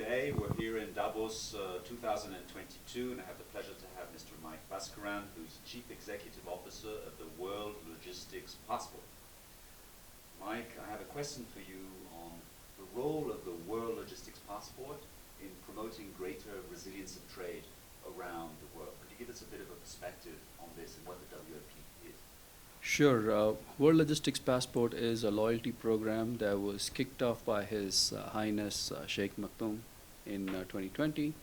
today. We're here in Davos 2022, and I have the pleasure to have Mr. Mike Bhaskaran, who's Chief Executive Officer of the World Logistics Passport. Mike, I have a question for you on the role of the World Logistics Passport in promoting greater resilience of trade around the world. Could you give us a bit of a perspective on this and what the WLP is? Sure. World Logistics Passport is a loyalty program that was kicked off by His Highness Sheikh Maktoum in 2020.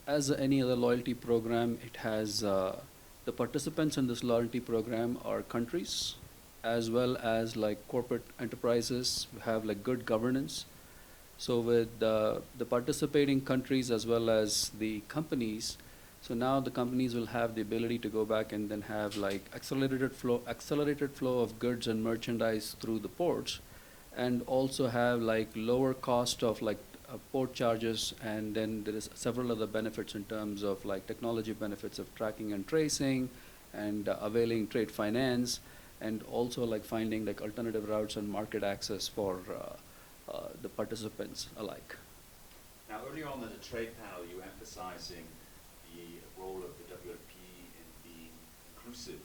As any other loyalty program, it has the participants in this loyalty program are countries as well as like corporate enterprises who have like good governance. So with the participating countries as well as the companies, so now the companies will have the ability to go back and then have like accelerated flow of goods and merchandise through the ports, and also have like lower cost of like port charges, and then there is several other benefits in terms of like technology benefits of tracking and tracing, and availing trade finance, and also like finding like alternative routes and market access for the participants alike. Now, earlier on in the trade panel, you were emphasizing the role of the WLP in being inclusive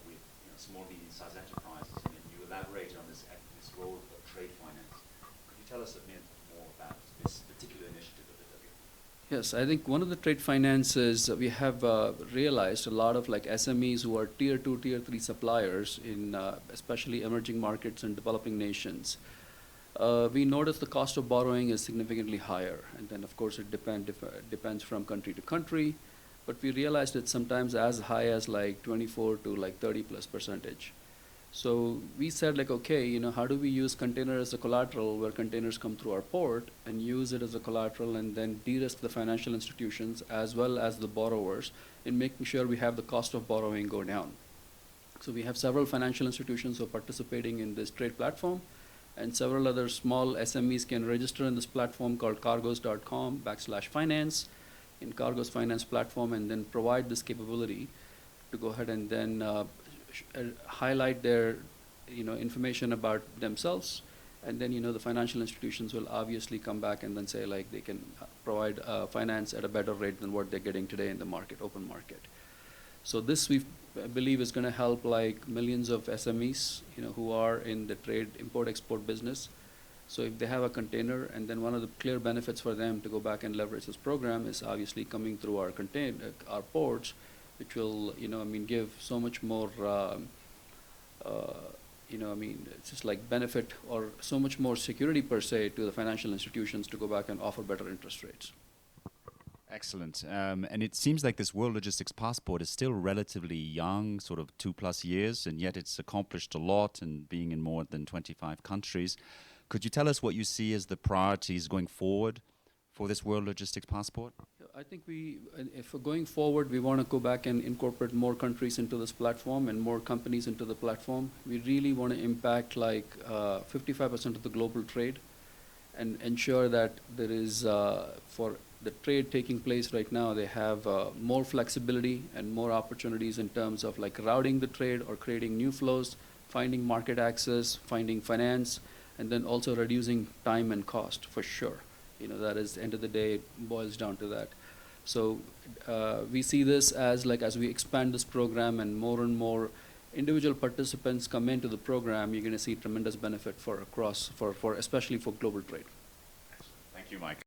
with small, medium-sized enterprises, and you elaborated on this role of trade finance. Could you tell us a bit more about this particular initiative of the WLP? Yes, I think one of the trade finances we have realized a lot of like SMEs who are tier 2, tier 3 suppliers in especially emerging markets and developing nations. We noticed the cost of borrowing is significantly higher, and then of course it depends from country to country, but we realized it's sometimes as high as like 24 to like 30+%. So we said like, okay, how do we use container as a collateral where containers come through our port, and use it as a collateral and then de-risk the financial institutions as well as the borrowers in making sure we have the cost of borrowing go down. So we have several financial institutions who are participating in this trade platform, and several other small SMEs can register in this platform called cargos.com/finance in Cargos Finance platform, and then provide this capability to go ahead and then highlight their information about themselves, and then the financial institutions will obviously come back and then say like they can provide finance at a better rate than what they're getting today in the market, open market. So this we believe is going to help like millions of SMEs who are in the trade import-export business. So if they have a container, and then one of the clear benefits for them to go back and leverage this program is obviously coming through our ports, which will give so much more it's just like benefit or so much more security per se to the financial institutions to go back and offer better interest rates. Excellent. And it seems like this World Logistics Passport is still relatively young, sort of 2+ years, and yet it's accomplished a lot and being in more than 25 countries. Could you tell us what you see as the priorities going forward for this World Logistics Passport? I think if going forward, we want to go back and incorporate more countries into this platform and more companies into the platform. We really want to impact like 55% of the global trade, and ensure that there is, for the trade taking place right now, they have more flexibility and more opportunities in terms of like routing the trade or creating new flows, finding market access, finding finance, and then also reducing time and cost for sure. That is, end of the day, it boils down to that. So we see this as like, as we expand this program and more individual participants come into the program, you're going to see tremendous benefit for especially for global trade. Excellent. Thank you, Mike.